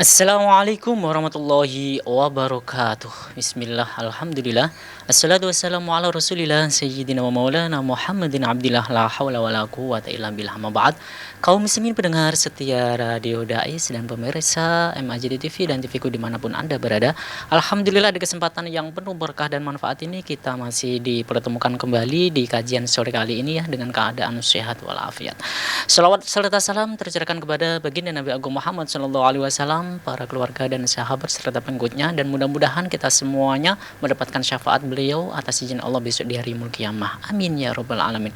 Assalamualaikum warahmatullahi wabarakatuh. Bismillah, alhamdulillah. Assalatu wassalamu ala rasulillah Sayyidina wa maulana Muhammadin abdillah la hawla wa la quwwata illa billah ma ba'd. Kaum muslimin pendengar setia Radio Dais dan pemirsa MAJD TV dan TVku dimanapun Anda berada. Alhamdulillah di kesempatan yang penuh berkah dan manfaat ini kita masih dipertemukan kembali di kajian sore kali ini ya dengan keadaan sehat walafiat. Salawat serta salam tercurahkan kepada baginda Nabi Agung Muhammad SAW, para keluarga dan sahabat serta pengikutnya, dan mudah-mudahan kita semuanya mendapatkan syafaat beliau atas izin Allah besok di hari mulki kiamah. Amin ya robbal alamin.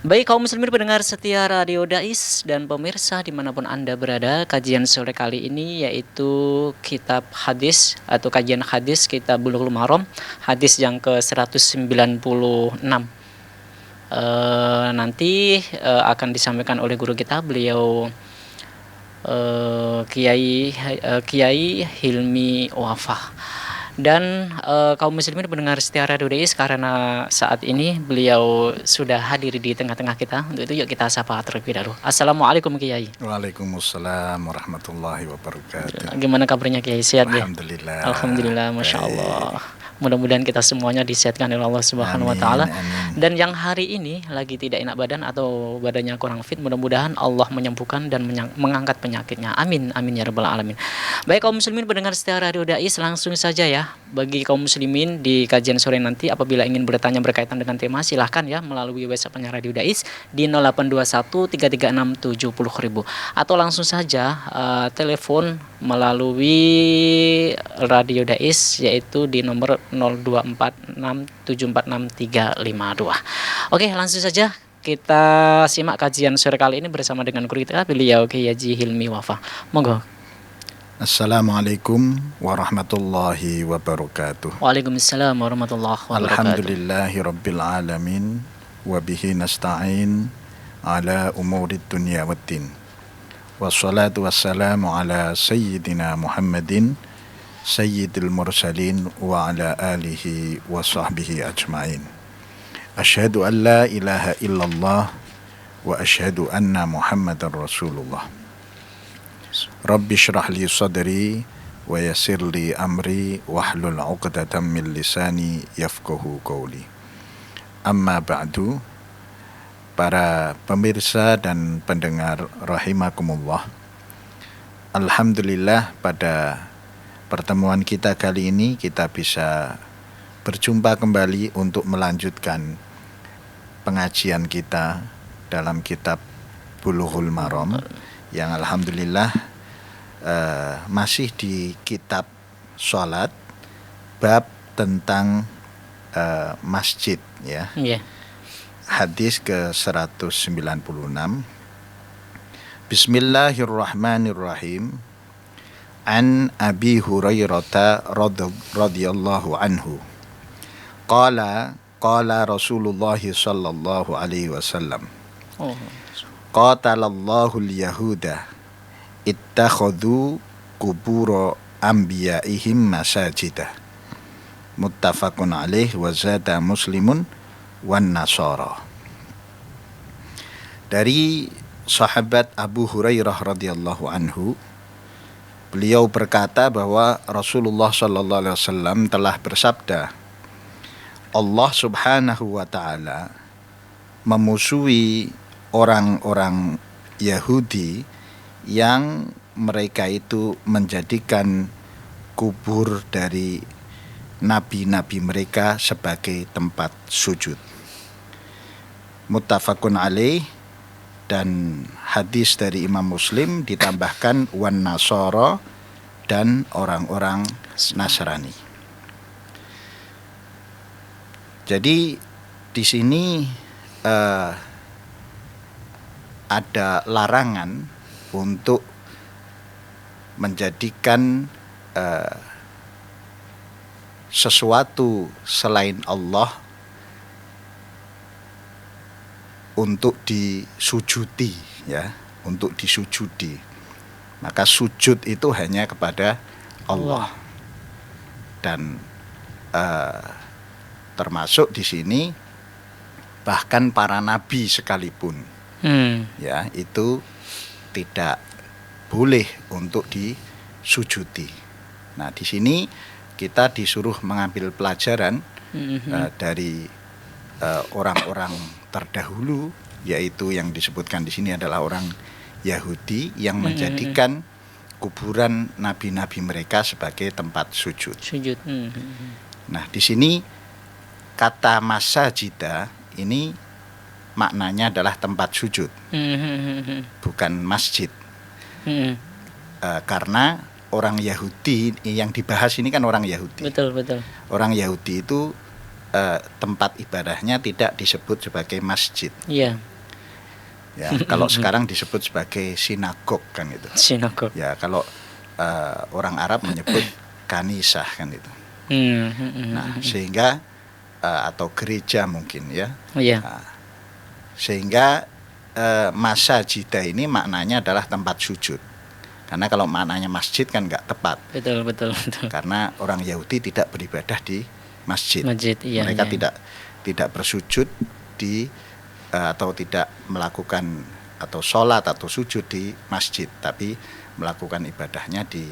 Baik kaum muslimin pendengar setia Radio Dais dan pemirsa dimanapun Anda berada, kajian sore kali ini yaitu kitab hadis atau kajian hadis kitab Bulughul Maram, hadis yang ke-196. Nanti akan disampaikan oleh guru kita, beliau Kiai Hilmi Wafah. Dan kaum muslimin pendengar setia Radio Dais, karena saat ini beliau sudah hadir di tengah-tengah kita, untuk itu yuk kita sapa terlebih dahulu. Assalamualaikum Kiai. Waalaikumsalam warahmatullahi wabarakatuh. Gimana kabarnya Kiai? Sehat ya? Alhamdulillah. Alhamdulillah, masya Allah. Mudah-mudahan kita semuanya disehatkan oleh Allah Subhanahu wa taala. Dan yang hari ini lagi tidak enak badan atau badannya kurang fit, mudah-mudahan Allah menyembuhkan dan mengangkat penyakitnya. Amin amin ya rabbal alamin. Baik kaum muslimin pendengar setia Radio Dais, langsung saja ya. Bagi kaum muslimin di kajian sore nanti apabila ingin bertanya berkaitan dengan tema, silahkan ya melalui WhatsApp-nya Radio Dais di 0821 336 70.000 atau langsung saja telepon melalui Radio Dais yaitu di nomor 0246746352. Oke, langsung saja kita simak kajian sore kali ini bersama dengan guru kita, beliau Kiai Haji Hilmi Wafah. Monggo. Assalamualaikum warahmatullahi wabarakatuh. Waalaikumsalam warahmatullahi wabarakatuh. Alhamdulillahi rabbil alamin wa bihi nasta'in ala umuri dunya waddin. Wassalatu wassalamu ala sayyidina Muhammadin sayyidil mursalin wa ala alihi wa sahbihi ajma'in. Asyhadu an la ilaha illallah wa asyhadu anna Muhammadar Rasulullah. Rabbi syrah li sadri wa yassir li amri wahlul 'uqdatam min lisani yafqahu qawli. Amma ba'du. Para pemirsa dan pendengar rahimakumullah. Alhamdulillah pada pertemuan kita kali ini kita bisa berjumpa kembali untuk melanjutkan pengajian kita dalam kitab Bulughul Maram yang alhamdulillah masih di kitab sholat, bab tentang masjid ya. Yeah. Hadis ke-196. Bismillahirrahmanirrahim. An Abi Hurairah radhiyallahu anhu. Qala Rasulullah sallallahu alaihi wasallam. Qatalallahu al-yahuda ittakhadhu qubur anbiya'ihim masajidah. Muttafaqun alaih wa zada Muslimun wan Nasara. Dari sahabat Abu Hurairah radhiyallahu anhu, beliau berkata bahwa Rasulullah sallallahu alaihi wasallam telah bersabda, Allah Subhanahu wa taala memusuhi orang-orang Yahudi yang mereka itu menjadikan kubur dari nabi-nabi mereka sebagai tempat sujud. Muttafaqun alaih, dan hadis dari Imam Muslim ditambahkan wan Nasara, dan orang-orang Nasrani. Jadi di sini ada larangan untuk menjadikan sesuatu selain Allah untuk disujudi ya, untuk disujudi. Maka sujud itu hanya kepada Allah. Dan termasuk di sini bahkan para nabi sekalipun ya itu tidak boleh untuk sujudi. Nah, di sini kita disuruh mengambil pelajaran dari orang-orang terdahulu, yaitu yang disebutkan di sini adalah orang Yahudi yang menjadikan kuburan nabi-nabi mereka sebagai tempat sujud. Nah, di sini kata masajida ini maknanya adalah tempat sujud, bukan masjid. Karena orang Yahudi yang dibahas ini kan orang Yahudi. Betul. Orang Yahudi itu tempat ibadahnya tidak disebut sebagai masjid. Iya. Ya, kalau sekarang disebut sebagai sinagog kan itu. Sinagog. Ya, kalau orang Arab menyebut kanisah kan itu. Nah, sehingga atau gereja mungkin ya. Iya. Nah, sehingga masajida ini maknanya adalah tempat sujud. Karena kalau maknanya masjid kan nggak tepat. Betul. Karena orang Yahudi tidak beribadah di masjid. Iya. Mereka tidak bersujud di atau tidak melakukan atau sholat atau sujud di masjid, tapi melakukan ibadahnya di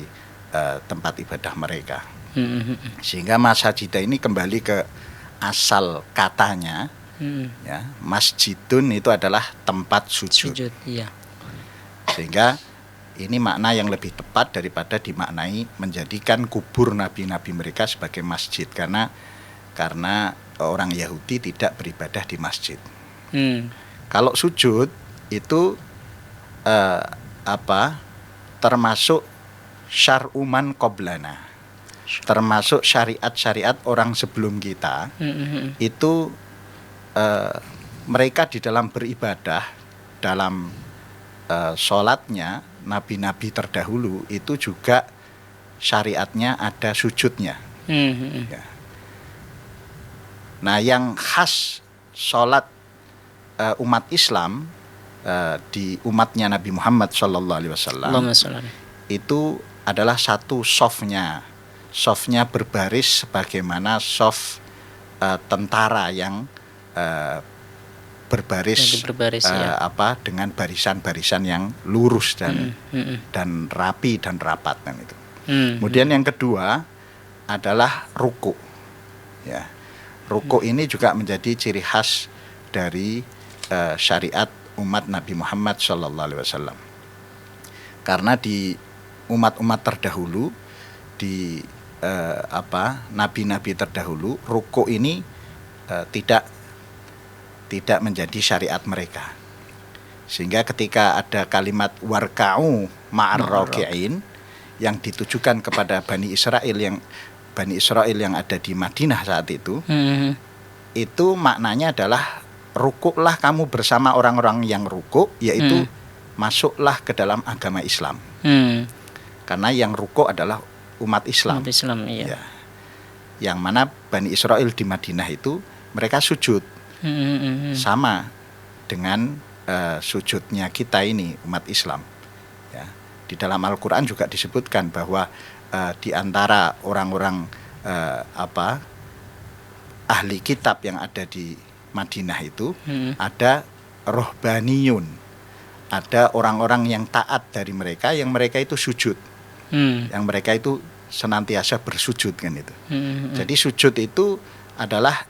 tempat ibadah mereka. Sehingga masajida ini kembali ke asal katanya, ya, masjidun itu adalah tempat sujud. Iya. Sehingga ini makna yang lebih tepat daripada dimaknai menjadikan kubur nabi-nabi mereka sebagai masjid, karena orang Yahudi tidak beribadah di masjid. Kalau sujud itu termasuk syar'uman qoblana, termasuk syariat-syariat orang sebelum kita. Itu mereka di dalam beribadah, dalam sholatnya nabi-nabi terdahulu itu juga syariatnya ada sujudnya. Ya. Nah, yang khas sholat umat Islam di umatnya Nabi Muhammad SAW itu adalah satu softnya berbaris sebagaimana soft tentara yang berbaris ya. Dengan barisan-barisan yang lurus dan rapi dan rapat kan itu. Kemudian yang kedua adalah ruku. Ya, ruku ini juga menjadi ciri khas dari syariat umat Nabi Muhammad SAW. Karena di umat-umat terdahulu, di nabi-nabi terdahulu, ruku ini tidak menjadi syariat mereka. Sehingga ketika ada kalimat warka'u ma'ar raki'in yang ditujukan kepada Bani Israel yang ada di Madinah saat itu, itu maknanya adalah rukuklah kamu bersama orang-orang yang rukuk, yaitu masuklah ke dalam agama Islam. Karena yang rukuk adalah umat Islam. Iya. Ya. Yang mana Bani Israel di Madinah itu mereka sujud sama dengan sujudnya kita ini umat Islam. Ya. Di dalam Al-Quran juga disebutkan bahwa di antara orang-orang ahli kitab yang ada di Madinah itu ada rohbaniyun, ada orang-orang yang taat dari mereka, yang mereka itu sujud, yang mereka itu senantiasa bersujud kan itu. Jadi sujud itu adalah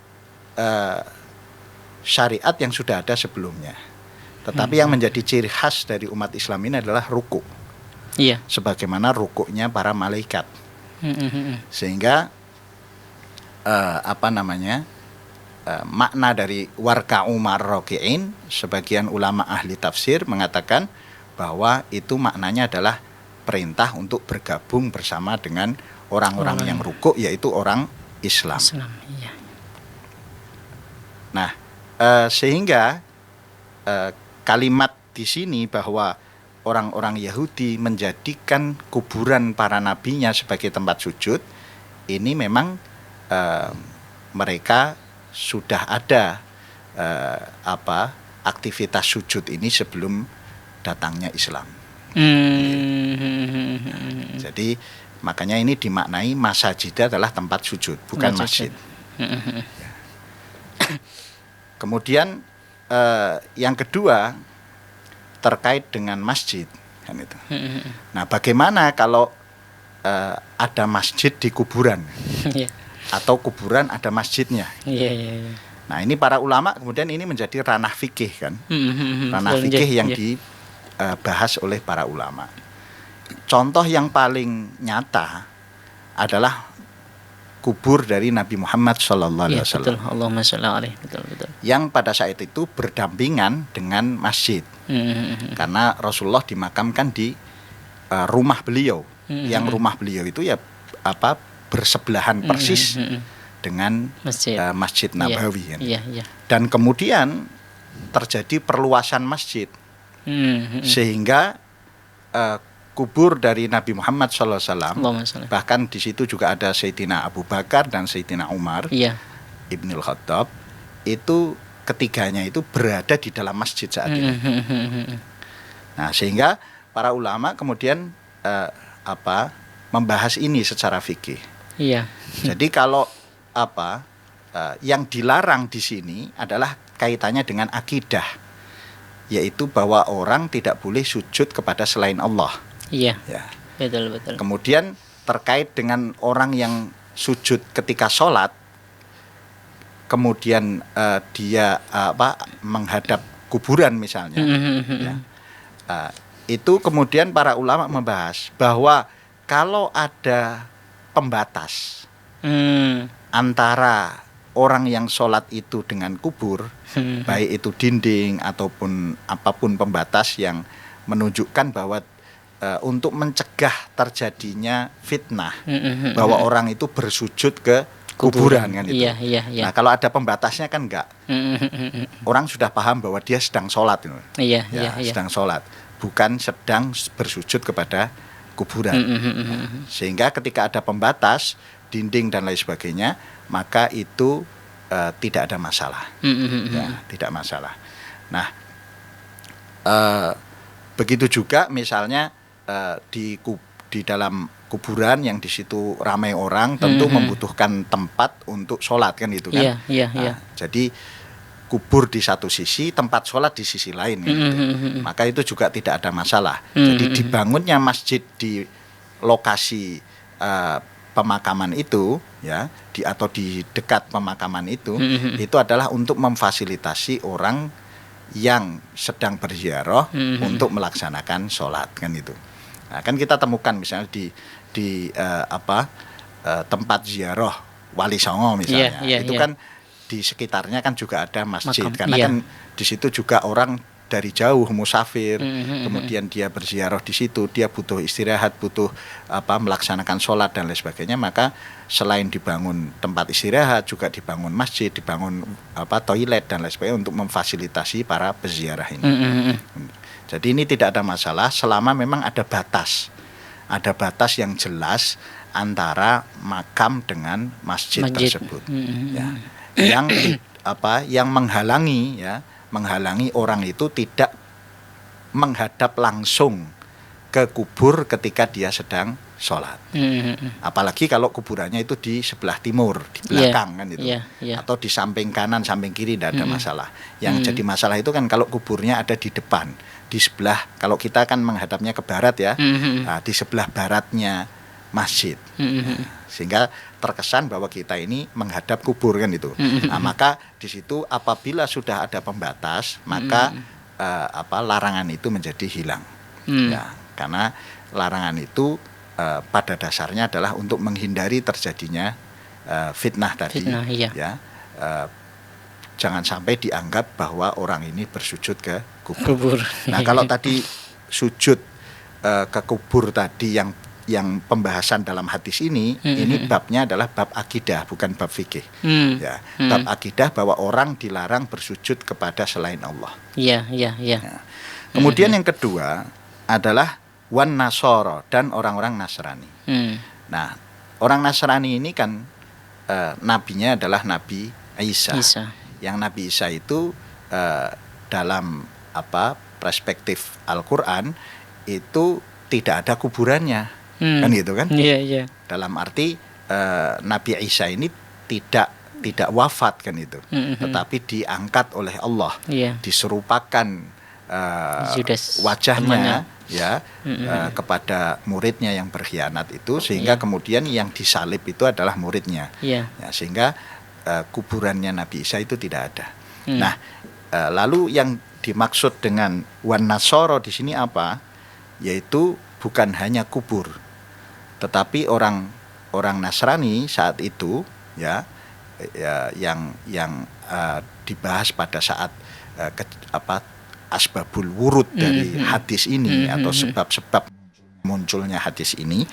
syariat yang sudah ada sebelumnya, tetapi yang menjadi ciri khas dari umat Islam ini adalah ruku. Iya. Sebagaimana rukuknya para malaikat. Sehingga makna dari warka'u ma'ar-raki'in, sebagian ulama ahli tafsir mengatakan bahwa itu maknanya adalah perintah untuk bergabung bersama dengan orang-orang yang rukuk, yaitu orang Islam. Iya. Nah, sehingga kalimat di sini bahwa orang-orang Yahudi menjadikan kuburan para nabinya sebagai tempat sujud, ini memang mereka sudah ada aktivitas sujud ini sebelum datangnya Islam. Jadi makanya ini dimaknai masjid adalah tempat sujud, bukan masjid. Kemudian yang kedua terkait dengan masjid kan itu. Nah, bagaimana kalau ada masjid di kuburan Iya. atau kuburan ada masjidnya. Iya, iya, iya. Nah, ini para ulama kemudian ini menjadi ranah fikih kan. Ranah Iya, fikih yang iya. dibahas oleh para ulama. Contoh yang paling nyata adalah kubur dari Nabi Muhammad SAW Iya, betul. Allahumma sholli alaihi. Betul, betul. yang pada saat itu berdampingan dengan masjid. Karena Rasulullah dimakamkan di rumah beliau, yang rumah beliau itu ya bersebelahan persis dengan Masjid Nabawi. Iya, iya. Dan kemudian terjadi perluasan masjid sehingga kubur dari Nabi Muhammad SAW, Allahumma sholli. bahkan di situ juga ada Sayyidina Abu Bakar dan Sayyidina Umar Iya. Ibnul Khattab, itu ketiganya itu berada di dalam masjid saat itu. Nah, sehingga para ulama kemudian membahas ini secara fikih. Iya. Jadi kalau yang dilarang di sini adalah kaitannya dengan akidah, yaitu bahwa orang tidak boleh sujud kepada selain Allah. Iya. Ya. Betul, betul. Kemudian terkait dengan orang yang sujud ketika sholat, kemudian dia menghadap kuburan misalnya, ya. Itu kemudian para ulama membahas bahwa kalau ada pembatas antara orang yang sholat itu dengan kubur, baik itu dinding ataupun apapun pembatas yang menunjukkan bahwa untuk mencegah terjadinya fitnah, bahwa orang itu bersujud ke kuburan kan itu. Iya, iya, iya. Nah, kalau ada pembatasnya kan enggak. Orang sudah paham bahwa dia sedang sholat. Iya, Ya, iya, iya. sedang sholat, bukan sedang bersujud kepada kuburan. Nah, sehingga ketika ada pembatas, dinding dan lain sebagainya, maka itu tidak ada masalah. Ya, tidak masalah. Nah, begitu juga misalnya di dalam kuburan yang di situ ramai orang, tentu membutuhkan tempat untuk sholat kan itu kan. Iya, iya, iya. Jadi kubur di satu sisi, tempat sholat di sisi lain. Gitu. Maka itu juga tidak ada masalah. Jadi dibangunnya masjid di lokasi pemakaman itu, ya, atau di dekat pemakaman itu adalah untuk memfasilitasi orang yang sedang berziarah untuk melaksanakan sholat kan itu. Nah, kan kita temukan misalnya di tempat ziarah Wali Songo misalnya, itu kan di sekitarnya kan juga ada masjid, karena kan di situ juga orang dari jauh musafir, kemudian dia berziarah di situ, dia butuh istirahat, butuh melaksanakan sholat dan lain sebagainya, maka selain dibangun tempat istirahat juga dibangun masjid, dibangun toilet dan lain sebagainya untuk memfasilitasi para peziarah ini. Jadi ini tidak ada masalah selama memang ada batas yang jelas antara makam dengan masjid tersebut. Ya. Yang menghalangi orang itu tidak menghadap langsung ke kubur ketika dia sedang sholat. Apalagi kalau kuburannya itu di sebelah timur, di belakang kan itu, atau di samping kanan, samping kiri, tidak ada masalah. Yang jadi masalah itu kan kalau kuburnya ada di depan, di sebelah, kalau kita kan menghadapnya ke barat ya, di sebelah baratnya masjid. Sehingga terkesan bahwa kita ini menghadap kubur kan itu. Nah, maka di situ apabila sudah ada pembatas, maka larangan itu menjadi hilang. Ya, karena larangan itu pada dasarnya adalah untuk menghindari terjadinya fitnah tadi. Ya, jangan sampai dianggap bahwa orang ini bersujud ke kubur. Nah, kalau tadi sujud ke kubur tadi yang pembahasan dalam hadis ini babnya adalah bab akidah, bukan bab fikih. Ya, bab akidah bahwa orang dilarang bersujud kepada selain Allah. Iya. Nah, kemudian yang kedua adalah wan nasoro, dan orang-orang Nasrani. Nah, orang Nasrani ini kan nabinya adalah Nabi Isa. Yang Nabi Isa itu dalam perspektif Al-Quran itu tidak ada kuburannya. Kan gitu kan? Iya. Dalam arti Nabi Isa ini tidak wafat kan itu, tetapi diangkat oleh Allah, diserupakan Judas, wajahnya temannya. ya kepada muridnya yang berkhianat itu, sehingga kemudian yang disalib itu adalah muridnya. Iya. Ya, sehingga kuburannya Nabi Isa itu tidak ada. Nah, lalu yang dimaksud dengan wan nasoro di sini apa? Yaitu bukan hanya kubur, tetapi orang Nasrani saat itu yang dibahas pada saat asbabul wurud dari hadis ini atau sebab-sebab munculnya hadis ini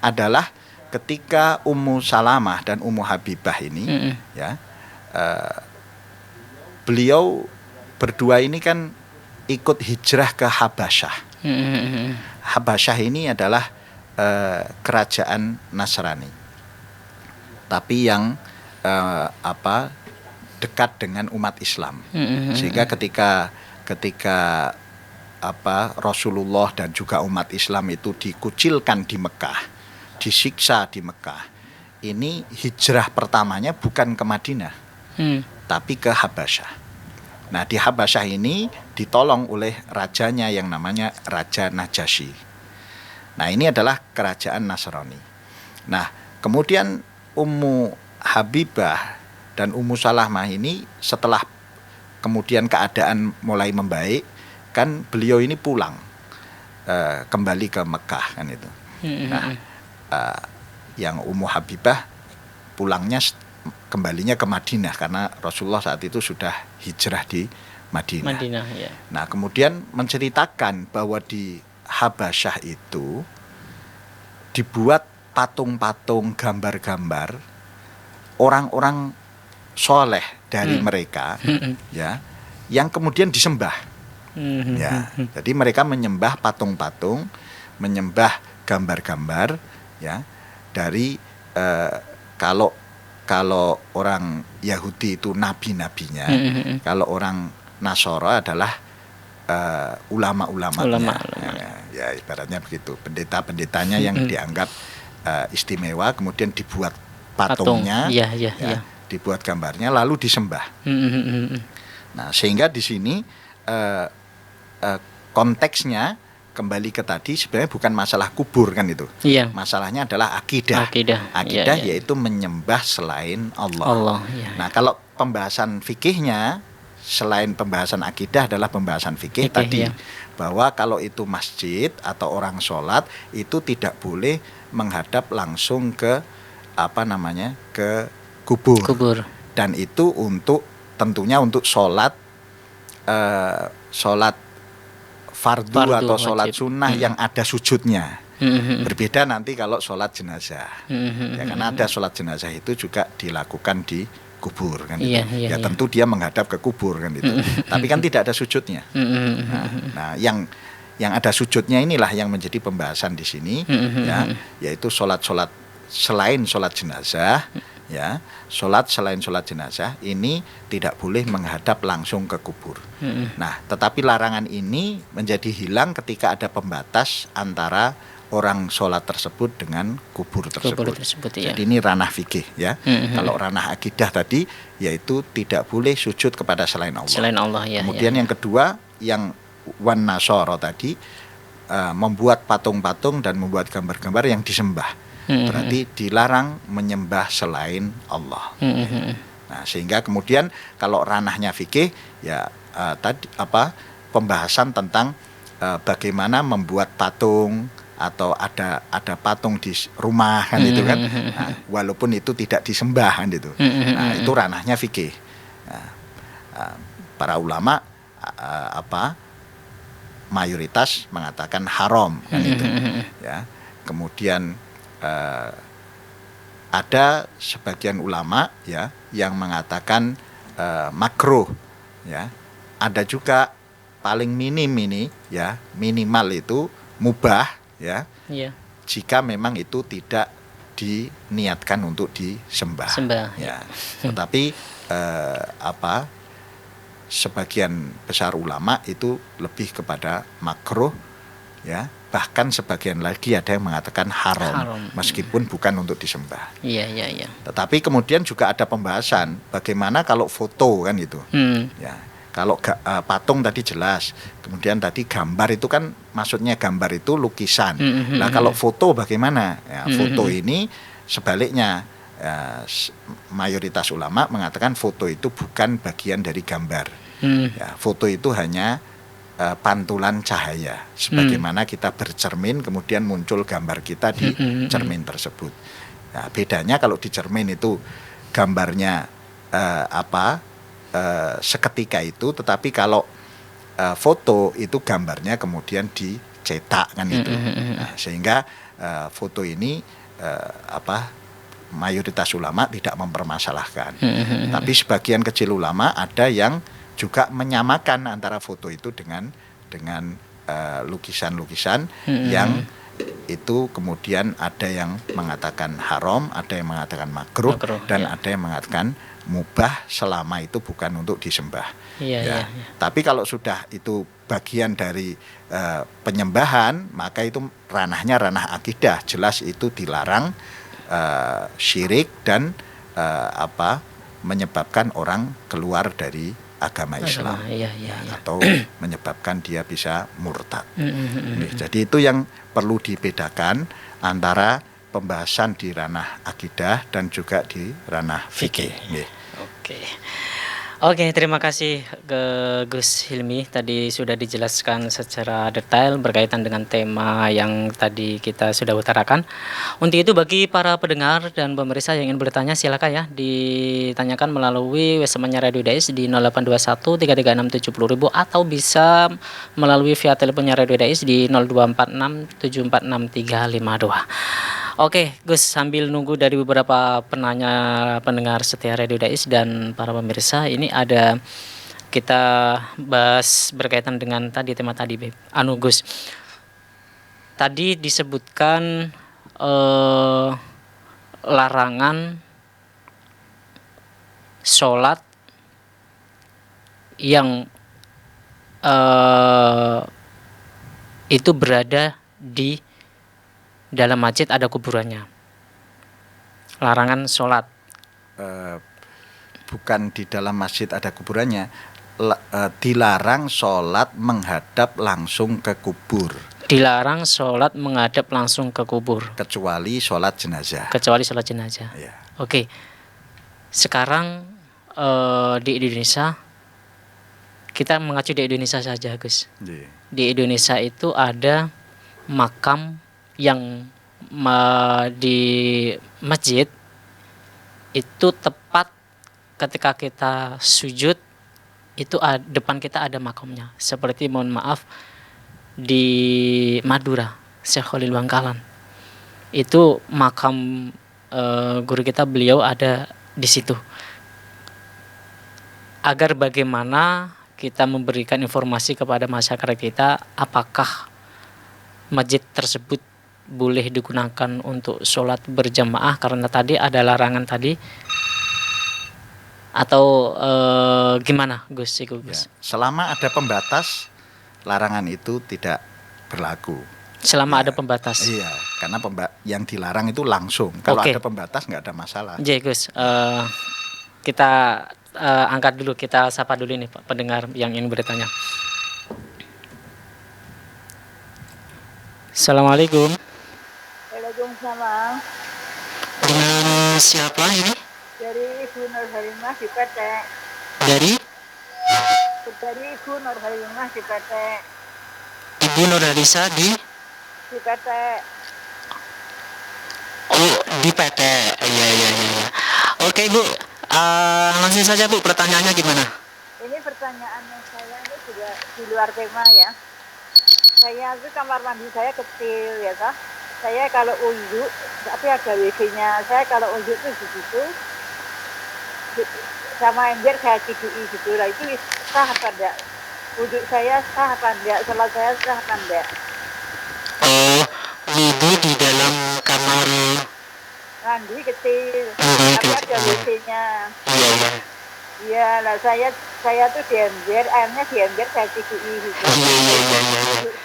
adalah ketika Ummu Salamah dan Ummu Habibah ini beliau berdua ini kan ikut hijrah ke Habasyah. Habasyah ini adalah kerajaan Nasrani, tapi yang dekat dengan umat Islam. Sehingga ketika Rasulullah dan juga umat Islam itu dikucilkan di Mekah, disiksa di Mekah, ini hijrah pertamanya bukan ke Madinah, tapi ke Habasyah. Nah, di Habasyah ini ditolong oleh rajanya yang namanya Raja Najasyi. Nah, ini adalah kerajaan Nasrani. Nah, kemudian Ummu Habibah dan Ummu Salamah ini setelah kemudian keadaan mulai membaik, kan beliau ini pulang kembali ke Mekah kan itu. Nah, yang Ummu Habibah pulangnya kembalinya ke Madinah karena Rasulullah saat itu sudah hijrah di Madinah. Nah, kemudian menceritakan bahwa di Habasyah itu dibuat patung-patung, gambar-gambar orang-orang soleh dari mereka, yang kemudian disembah. Ya, jadi mereka menyembah patung-patung, menyembah gambar-gambar, ya, dari kalau orang Yahudi itu nabi-nabinya, kalau orang Nasoro adalah ulama-ulamanya. Ya, ibaratnya begitu, pendeta-pendetanya yang dianggap istimewa, kemudian dibuat patungnya, dibuat gambarnya, lalu disembah. Nah, sehingga di sini konteksnya kembali ke tadi sebenarnya bukan masalah kubur kan itu. Masalahnya adalah akidah. Yaitu menyembah selain Allah. Nah, kalau pembahasan fikihnya selain pembahasan akidah adalah pembahasan fikih tadi, bahwa kalau itu masjid atau orang sholat itu tidak boleh menghadap langsung ke ke kubur. Dan itu tentunya untuk sholat fardu atau sholat sunnah yang ada sujudnya. Berbeda nanti kalau sholat jenazah. Ya, karena ada sholat jenazah itu juga dilakukan di kubur kan itu. Tentu dia menghadap ke kubur kan itu. Tapi kan tidak ada sujudnya. Nah, yang ada sujudnya inilah yang menjadi pembahasan di sini, yaitu sholat selain sholat jenazah. Ya, selain sholat jenazah ini tidak boleh menghadap langsung ke kubur. Nah, tetapi larangan ini menjadi hilang ketika ada pembatas antara orang sholat tersebut dengan kubur tersebut. Jadi ini ranah fikih ya. Kalau ranah akidah tadi yaitu tidak boleh sujud kepada selain Allah. Kemudian yang kedua, yang wan nasoro tadi, membuat patung-patung dan membuat gambar-gambar yang disembah. Berarti dilarang menyembah selain Allah. Nah, sehingga kemudian kalau ranahnya fikih ya pembahasan tentang bagaimana membuat patung atau ada patung di rumah kan itu kan. Nah, walaupun itu tidak disembah kan itu. Nah, itu ranahnya fikih. Nah, para ulama mayoritas mengatakan haram kan itu. Ya. Kemudian ada sebagian ulama ya yang mengatakan makruh ya. Ada juga paling minim ini ya, minimal itu mubah ya. Jika memang itu tidak diniatkan untuk disembah. Ya. Tetapi sebagian besar ulama itu lebih kepada makruh ya. Bahkan sebagian lagi ada yang mengatakan haram. Meskipun bukan untuk disembah. Tetapi kemudian juga ada pembahasan bagaimana kalau foto kan itu. Ya, Kalau patung tadi jelas, kemudian tadi gambar itu kan maksudnya gambar itu lukisan. Nah kalau foto bagaimana? Ya, foto ini sebaliknya, mayoritas ulama mengatakan foto itu bukan bagian dari gambar. Ya, foto itu hanya pantulan cahaya, sebagaimana kita bercermin kemudian muncul gambar kita di cermin tersebut. Nah, bedanya kalau di cermin itu gambarnya seketika itu, tetapi kalau foto itu gambarnya kemudian dicetak kan itu. Nah, sehingga foto ini mayoritas ulama tidak mempermasalahkan. Tapi sebagian kecil ulama ada yang juga menyamakan antara foto itu dengan lukisan-lukisan yang itu kemudian ada yang mengatakan haram, ada yang mengatakan makruh, dan ada yang mengatakan mubah selama itu bukan untuk disembah. Ya. Tapi kalau sudah itu bagian dari penyembahan, maka itu ranahnya ranah akidah, jelas itu dilarang syirik dan menyebabkan orang keluar dari agama Islam, atau menyebabkan dia bisa murtad. Jadi itu yang perlu dibedakan antara pembahasan di ranah akidah dan juga di ranah fikih. Oke, terima kasih ke Gus Hilmi. Tadi sudah dijelaskan secara detail berkaitan dengan tema yang tadi kita sudah utarakan. Untuk itu bagi para pendengar dan pemirsa yang ingin bertanya, silakan ya ditanyakan melalui WhatsApp-nya Radio Dais di 0821 336 70.000 atau bisa melalui via teleponnya Radio Dais di 0246 746 352. Oke, Gus, sambil nunggu dari beberapa pendengar setia Radio Dais dan para pemirsa, ini ada kita bahas berkaitan dengan tadi tema tadi, Gus. Tadi disebutkan larangan sholat yang itu berada di dalam masjid ada kuburannya. Larangan sholat. Bukan di dalam masjid ada kuburannya. Dilarang sholat menghadap langsung ke kubur. Dilarang sholat menghadap langsung ke kubur. Kecuali sholat jenazah. Ya. Oke. Sekarang di Indonesia, kita mengacu di Indonesia saja, Gus. Di Indonesia itu ada makam yang di masjid itu tepat ketika kita sujud itu depan kita ada makamnya. Seperti mohon maaf di Madura, Syekh Khalil Bangkalan. Itu makam guru kita, beliau ada di situ. Agar bagaimana kita memberikan informasi kepada masyarakat kita apakah masjid tersebut boleh digunakan untuk sholat berjamaah karena tadi ada larangan tadi, atau gimana Gus? Ya, selama ada pembatas, larangan itu tidak berlaku. Selama ada pembatas. Iya, karena yang dilarang itu langsung. Kalau ada pembatas nggak ada masalah. Jadi Gus, kita angkat dulu, kita sapa dulu nih Pak pendengar yang ingin bertanya. Assalamualaikum. Waalaikumsalam. Dengan siapa ini? Dari Ibu Nur Halimah di PT. Dari Ibu Nur Halimah di PT. Ibu Nur Halisa di PT. Oh, di PT. Iya. Oke, Bu. Langsung saja, Bu. Pertanyaannya gimana? Ini pertanyaan yang saya ini juga di luar tema ya. Saya itu kamar mandi saya kecil ya kak. Saya kalau unjuk, tapi ada WC-nya. Saya kalau unjuk itu di situ, sama ember saya cicui gitu lah. Itu sah apa enggak? Unjuk saya sah apa enggak? Sholat saya sah apa enggak? Oh, wudu di dalam kamar mandi kecil, tapi ada WC-nya. Iya, lah saya tuh di ember, airnya di ember saya cicui gitu.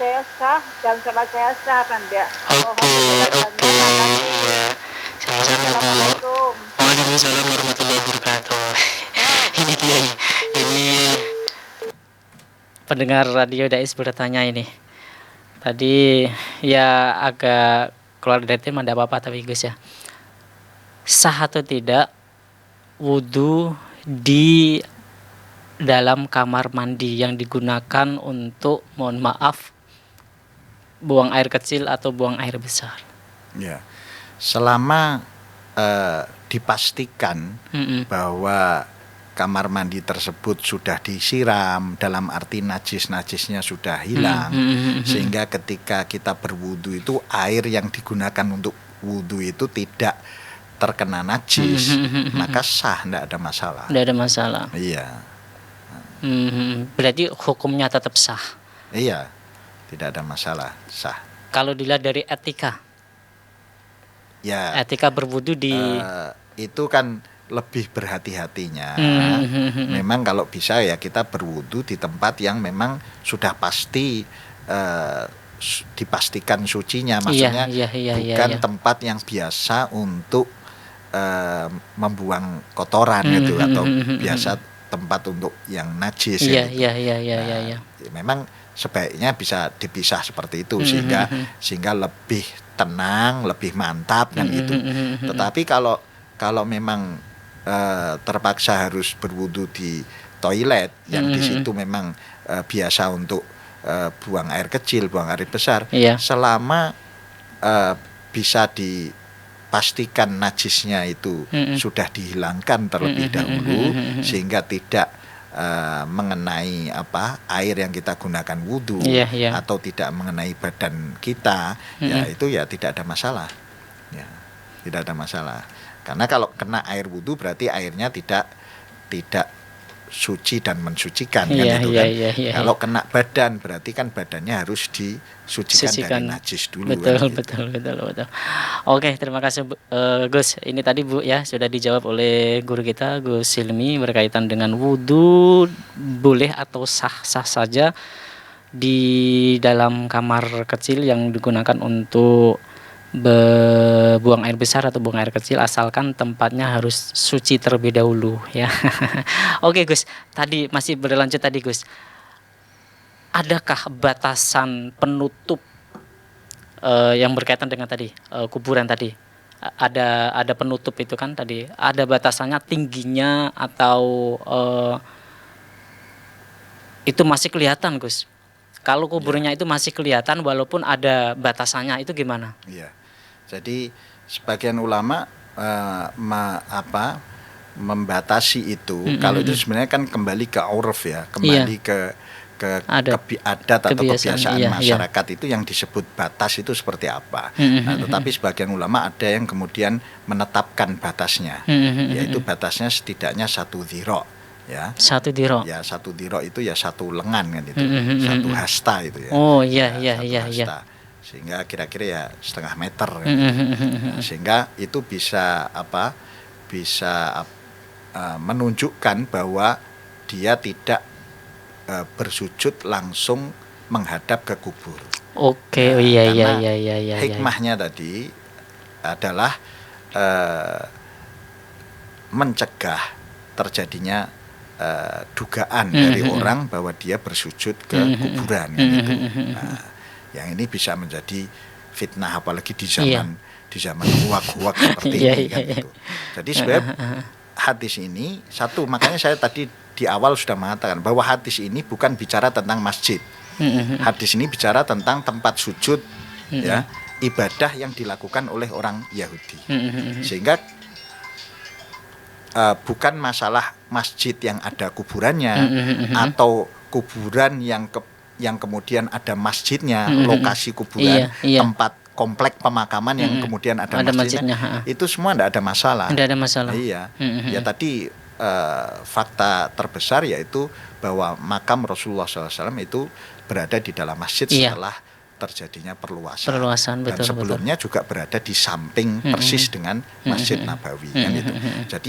Saya sah dan sholat saya sah apa enggak? Assalamualaikum. Waalaikumsalam warahmatullahi wabarakatuh. Ini pendengar radio Dais bertanya ini. Tadi ya agak keluar dari tema, tidak apa-apa tapi Gus ya. Sah atau tidak wudhu di dalam kamar mandi yang digunakan untuk, mohon maaf, buang air kecil atau buang air besar? Ya, selama dipastikan bahwa kamar mandi tersebut sudah disiram, dalam arti najis-najisnya sudah hilang, sehingga ketika kita berwudu itu air yang digunakan untuk wudu itu tidak terkena najis, maka sah, tidak ada masalah. Tidak ada masalah. Iya. Berarti hukumnya tetap sah. Iya, tidak ada masalah, sah. Kalau dilihat dari etika, Ya, etika berwudu di itu kan lebih berhati-hatinya. Memang kalau bisa ya kita berwudu di tempat yang memang sudah pasti dipastikan sucinya, maksudnya bukan tempat yang biasa untuk membuang kotoran gitu, atau biasa tempat untuk yang najis. Iya. Memang sebaiknya bisa dipisah seperti itu, sehingga lebih tenang, lebih mantap kan gitu. Tetapi kalau memang terpaksa harus berwudu di toilet yang di situ memang biasa untuk buang air kecil, buang air besar, selama bisa dipastikan najisnya itu sudah dihilangkan terlebih dahulu, sehingga tidak mengenai air yang kita gunakan wudu, atau tidak mengenai badan kita, ya itu ya tidak ada masalah, ya tidak ada masalah. Karena kalau kena air wudu berarti airnya tidak suci dan mensucikan, kan itu kan. Kalau kena badan berarti kan badannya harus disucikan dari najis dulu. Betul. Oke, terima kasih Gus. Ini tadi Bu ya sudah dijawab oleh guru kita Gus Hilmi berkaitan dengan wudu boleh atau sah-sah saja di dalam kamar kecil yang digunakan untuk buang air besar atau buang air kecil, asalkan tempatnya harus suci terlebih dahulu ya. Oke Gus, tadi masih berlanjut tadi Gus. Adakah batasan penutup yang berkaitan dengan tadi kuburan tadi? Ada penutup itu kan tadi. Ada batasannya tingginya atau itu masih kelihatan Gus? Kalau kuburnya itu masih kelihatan walaupun ada batasannya, itu gimana? Iya. Jadi sebagian ulama membatasi itu. Kalau itu sebenarnya kan kembali ke urf ya, kembali ke adat atau kebiasaan masyarakat itu yang disebut batas itu seperti apa. Tetapi sebagian ulama ada yang kemudian menetapkan batasnya, yaitu batasnya setidaknya 1 dhira. Ya, 1 dhira. Ya, 1 dhira itu ya 1 lengan kan itu, 1 hasta itu ya. Oh iya. Sehingga kira-kira ya 0,5 meter kan. Sehingga itu bisa menunjukkan bahwa dia tidak bersujud langsung menghadap ke kubur. Oke, iya. Hikmahnya tadi adalah mencegah terjadinya dugaan dari orang bahwa dia bersujud ke kuburan gitu. Nah, yang ini bisa menjadi fitnah apalagi di zaman huwak seperti ini kan gitu. Jadi sebenarnya hadis ini makanya saya tadi di awal sudah mengatakan bahwa hadis ini bukan bicara tentang masjid. Hadis ini bicara tentang tempat sujud, ya, ibadah yang dilakukan oleh orang Yahudi. Sehingga bukan masalah masjid yang ada kuburannya atau kuburan yang kemudian ada masjidnya, lokasi kuburan, tempat komplek pemakaman yang kemudian ada masjidnya. Itu semua tidak ada masalah. Tidak ada masalah. Iya. Ya tadi fakta terbesar yaitu bahwa makam Rasulullah SAW itu berada di dalam masjid setelah terjadinya perluasan. Dan sebelumnya juga berada di samping persis dengan Masjid Nabawi kan itu. Jadi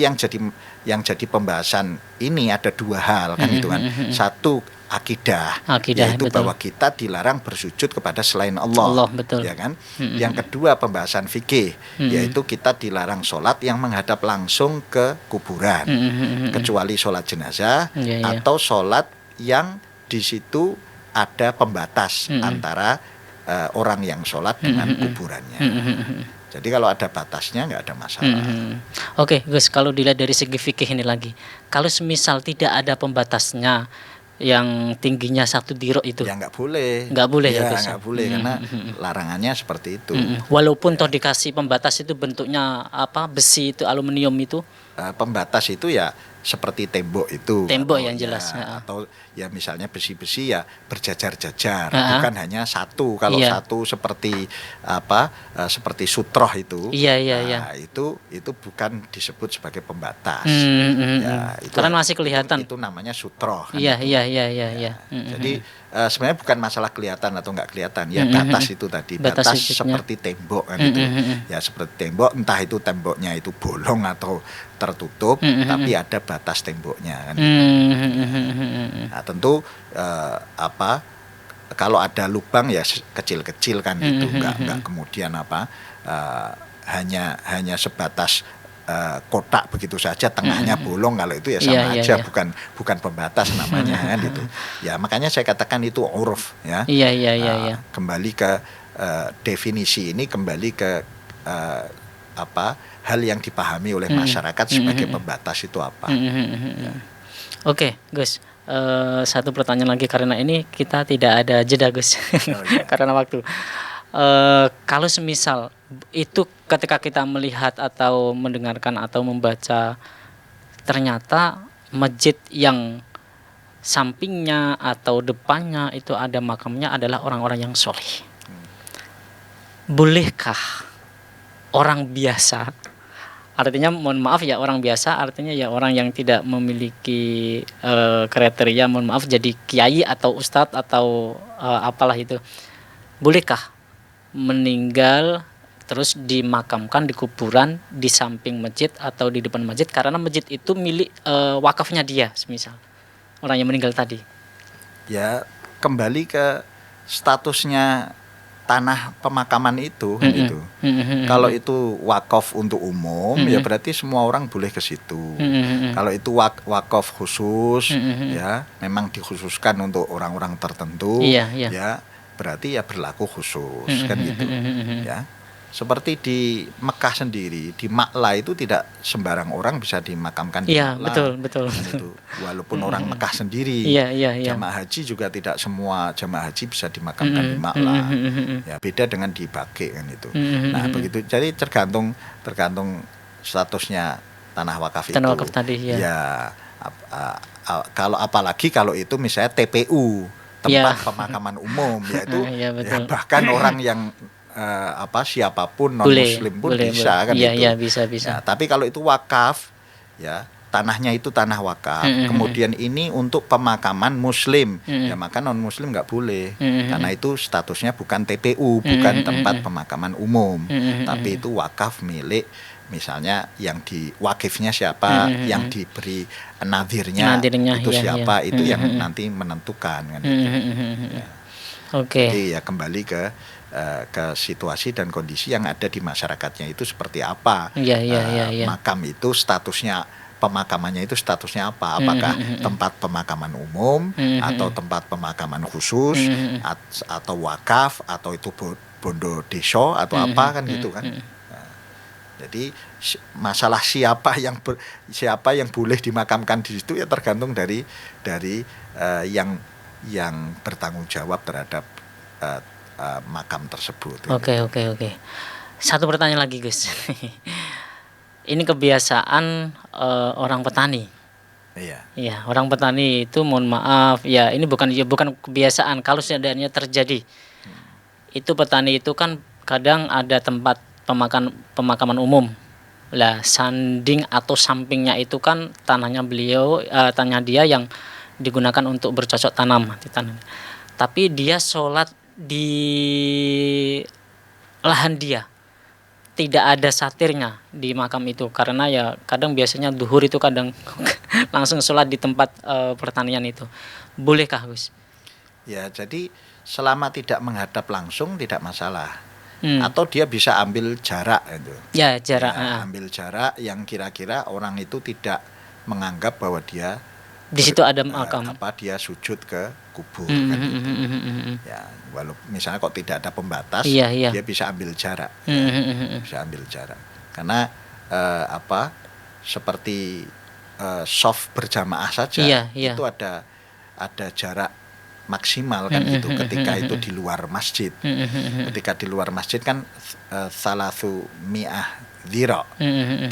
yang jadi pembahasan ini ada 2 hal kan itu kan. Satu akidah yaitu bahwa kita dilarang bersujud kepada selain Allah, ya kan. Yang kedua pembahasan fikih yaitu kita dilarang sholat yang menghadap langsung ke kuburan, kecuali sholat jenazah atau sholat yang di situ ada pembatas antara orang yang sholat dengan kuburannya. Jadi kalau ada batasnya nggak ada masalah. Oke, Gus, kalau dilihat dari segi fikih ini lagi, kalau semisal tidak ada pembatasnya yang tingginya 1 dirok itu, Ya nggak boleh. Nggak boleh ya, ya Gus? nggak boleh karena larangannya seperti itu. walaupun toh dikasih pembatas itu bentuknya apa, besi itu, aluminium itu. Pembatas itu ya seperti tembok itu. Tembok Atau yang jelas, atau ya misalnya besi-besi ya berjajar-jajar, Ha-ha. bukan hanya satu. Kalau Iya. satu seperti apa? Seperti sutroh itu. Iya, iya, nah, iya. itu bukan disebut sebagai pembatas. Ya, itu Karena masih kelihatan. Itu namanya sutroh. kan Iya, itu. iya, iya, iya, iya. Jadi sebenarnya bukan masalah kelihatan atau nggak kelihatan, ya batas itu tadi, Batas batas sudutnya. seperti tembok kan itu, ya seperti tembok, entah itu temboknya itu bolong atau tertutup, tapi ada batas temboknya kan. Nah tentu apa kalau ada lubang ya kecil-kecil kan gitu, nggak kemudian apa hanya sebatas kotak begitu saja, tengahnya bolong, kalau itu ya sama Iya, aja, iya. bukan pembatas namanya kan itu. Ya makanya saya katakan itu uruf ya. Iya, iya, iya, iya. Kembali ke definisi ini, kembali ke apa hal yang dipahami oleh masyarakat sebagai pembatas itu apa. Oke, Gus. Satu pertanyaan lagi karena ini kita tidak ada jeda, Gus. iya. Karena waktu. Kalau semisal itu ketika kita melihat atau mendengarkan atau membaca, ternyata masjid yang sampingnya atau depannya itu ada makamnya adalah orang-orang yang soleh. Bolehkah orang biasa, artinya mohon maaf ya, orang biasa artinya ya orang yang tidak memiliki kriteria, mohon maaf, jadi kiai atau ustadz atau apalah itu, bolehkah meninggal terus dimakamkan di kuburan di samping masjid atau di depan masjid, karena masjid itu milik wakafnya dia, semisal orang yang meninggal tadi? Ya kembali ke statusnya tanah pemakaman itu kan itu. Kalau itu wakaf untuk umum ya berarti semua orang boleh ke situ. Kalau itu wakaf khusus ya memang dikhususkan untuk orang-orang tertentu. Iya, iya. Ya berarti ya berlaku khusus kan gitu. Ya. Seperti di Mekah sendiri, di Makla itu tidak sembarang orang bisa dimakamkan di Iya, Makla. betul. Kan itu. Walaupun orang Mekah sendiri. Iya. Jamaah haji juga tidak semua jamaah haji bisa dimakamkan di Makla. Ya beda dengan di Baqi kan itu. Nah begitu, jadi tergantung statusnya tanah wakaf Tanah itu. wakaf tadi, ya. Ya kalau apalagi kalau itu misalnya TPU, tempat Ya. pemakaman umum, yaitu Iya, betul. ya bahkan orang yang siapapun non Boleh, muslim pun boleh, bisa boleh. kan Iya, itu. iya, bisa. Ya, tapi kalau itu wakaf, ya tanahnya itu tanah wakaf. Kemudian ini untuk pemakaman muslim, ya maka non muslim nggak boleh, karena itu statusnya bukan TPU, bukan tempat pemakaman umum, tapi itu wakaf milik, misalnya yang di wakifnya siapa, yang diberi nadirnya itu iya, siapa, iya. itu yang nanti menentukan kan. Oke. Jadi ya kembali ke situasi dan kondisi yang ada di masyarakatnya itu seperti apa. Iya. Makam itu statusnya, pemakamannya itu statusnya apa? Apakah tempat pemakaman umum atau tempat pemakaman khusus atau wakaf atau itu bondo deso atau apa kan gitu kan. Nah, jadi masalah siapa yang boleh dimakamkan di situ ya tergantung dari yang bertanggung jawab terhadap makam tersebut. Oke. Satu pertanyaan lagi, Gus. Ini kebiasaan orang petani. Iya. Ya, orang petani itu, mohon maaf ya, ini bukan kebiasaan, kalau seandainya terjadi. Itu petani itu kan kadang ada tempat pemakaman umum. Lah, sanding atau sampingnya itu kan tanahnya tanah dia yang digunakan untuk bercocok tanam, tapi dia sholat di lahan dia, tidak ada satirnya di makam itu, karena ya kadang biasanya duhur itu kadang langsung sholat di tempat pertanian itu. Bolehkah, Gus? Ya, jadi selama tidak menghadap langsung tidak masalah. Atau dia bisa ambil jarak itu. Ya, jarak. Ya, ambil jarak yang kira-kira orang itu tidak menganggap bahwa dia Di situ ada makam. Dia sujud ke kubur Mm, kan mm, gitu. mm, mm, mm, mm. Ya, walaupun misalnya kok tidak ada pembatas, Iya, iya. dia bisa ambil jarak. Mm, mm, mm, mm. Bisa ambil jarak. Karena seperti shaf berjamaah saja, Iya, iya. itu ada jarak maksimal kan gitu ketika itu di luar masjid. Mm, mm, mm, mm. Ketika di luar masjid kan salasu mi'ah dhira, Mm, mm, mm, mm.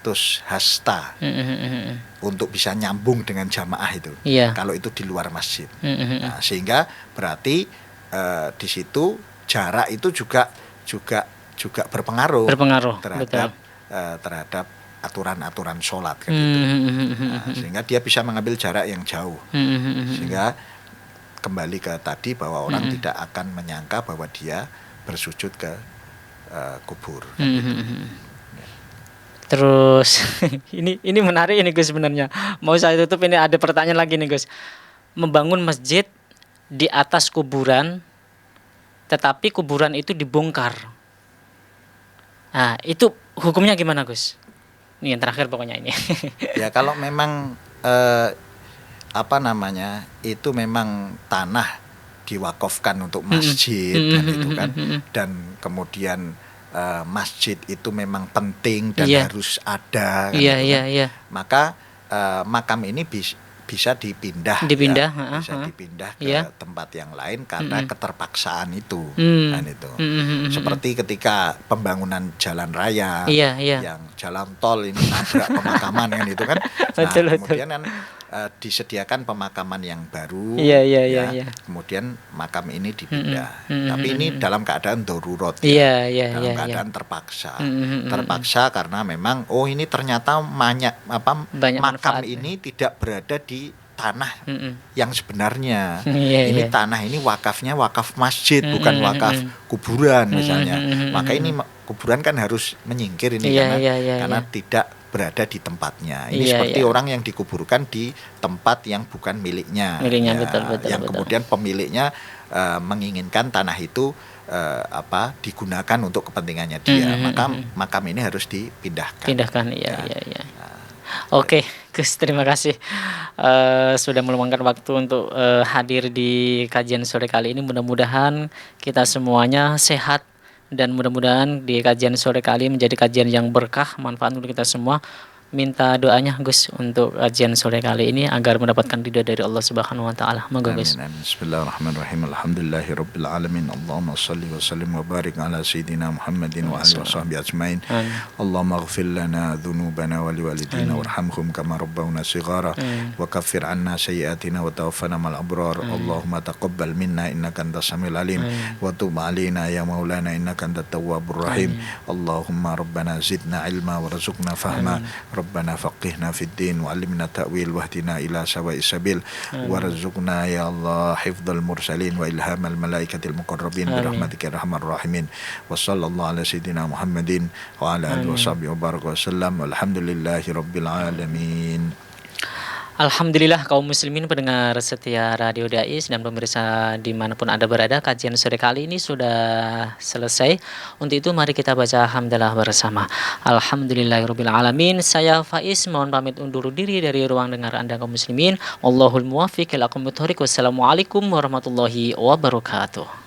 300 hasta Mm, mm, mm, mm. untuk bisa nyambung dengan jamaah itu. Iya. Kalau itu di luar masjid. Mm, mm, mm. Nah, sehingga berarti di situ jarak itu juga berpengaruh terhadap aturan-aturan sholat kan gitu. Nah, sehingga dia bisa mengambil jarak yang jauh. Sehingga kembali ke tadi bahwa orang tidak akan menyangka bahwa dia bersujud ke kubur. Kan gitu. Terus ini menarik ini Gus sebenarnya. Mau saya tutup, ini ada pertanyaan lagi nih Gus. Membangun masjid di atas kuburan, tetapi kuburan itu dibongkar. Nah, itu hukumnya gimana Gus? Ini yang terakhir pokoknya ini. Ya kalau memang itu memang tanah diwakafkan untuk masjid kan itu kan, dan kemudian masjid itu memang penting dan Iya. harus ada kan Iya, gitu iya, kan. iya. Maka makam ini bisa dipindah, Dipindah, ya. Bisa dipindah ke Iya. tempat yang lain karena keterpaksaan itu kan itu. Seperti ketika pembangunan jalan raya, Iya, iya. yang jalan tol ini nabrak pemakaman kan itu kan. Betul, betul. Kemudian kan disediakan pemakaman yang baru. Iya, iya, ya. iya. Kemudian makam ini dipindah. Tapi ini dalam keadaan darurat ya. Iya, iya, Dalam iya, keadaan iya. terpaksa. Mm-mm. Terpaksa karena memang ini ternyata makam manfaat. ini tidak berada di tanah Mm-mm. yang sebenarnya. Iya, Ini iya. tanah ini wakafnya wakaf masjid, bukan wakaf kuburan misalnya. Maka ini kuburan kan harus menyingkir ini Iya, karena iya, tidak berada di tempatnya. Ini Iya, seperti iya. orang yang dikuburkan di tempat yang bukan miliknya. Miliknya, Ya, betul, yang betul. kemudian pemiliknya menginginkan tanah itu digunakan untuk kepentingannya dia. Maka makam ini harus dipindahkan. Pindahkan, iya, Ya. iya, iya. Oke, Gus, terima kasih sudah meluangkan waktu untuk hadir di kajian sore kali ini. Mudah-mudahan kita semuanya sehat dan mudah-mudahan di kajian sore kali menjadi kajian yang berkah, manfaat untuk kita semua. Minta doanya Gus untuk kajian sore kali ini agar mendapatkan ridho dari Allah Subhanahu wa taala. Monggo Gus. Amin. Bismillahirrahmanirrahim. Alhamdulillahirabbil alamin. Allahumma shalli wa sallim wa barik ala sayyidina Muhammadin wa alihi washabbihi ajmain. Amin. Allahumma ighfir lana dhunubana wa liwalidina warhamhum kama rabbawna shighara wa kaffir 'anna sayyi'atina wa tawaffana ma'al abrar. Allahumma taqabbal minna innaka antas samiul alim wa tub 'alaina ya maulana innaka antat tawwabur rahim. Allahumma rabbana zidna ilma warzuqna fahma. Rabbana faqihna fid din wa 'allimna ta'wil wahdina ila sawa'is sabil warzuqna ya Allah hifdzal mursalin wa ilhamal malaikatil muqarrabin bi rahmatika ya arhamar rahimin. Wa sallallahu ala sayyidina Muhammadin wa ala alihi washabbihi wa baraka wasallam. Walhamdulillahi rabbil alamin. Alhamdulillah kaum muslimin pendengar setia Radio Dais dan pemirsa dimanapun Anda berada, kajian sore kali ini sudah selesai. Untuk itu mari kita baca hamdalah bersama. Alhamdulillahirabbil alamin. Saya Faiz mohon pamit undur diri dari ruang dengar Anda kaum muslimin. Wallahul muwaffiq ila aqwamit thoriq. Wassalamualaikum warahmatullahi wabarakatuh.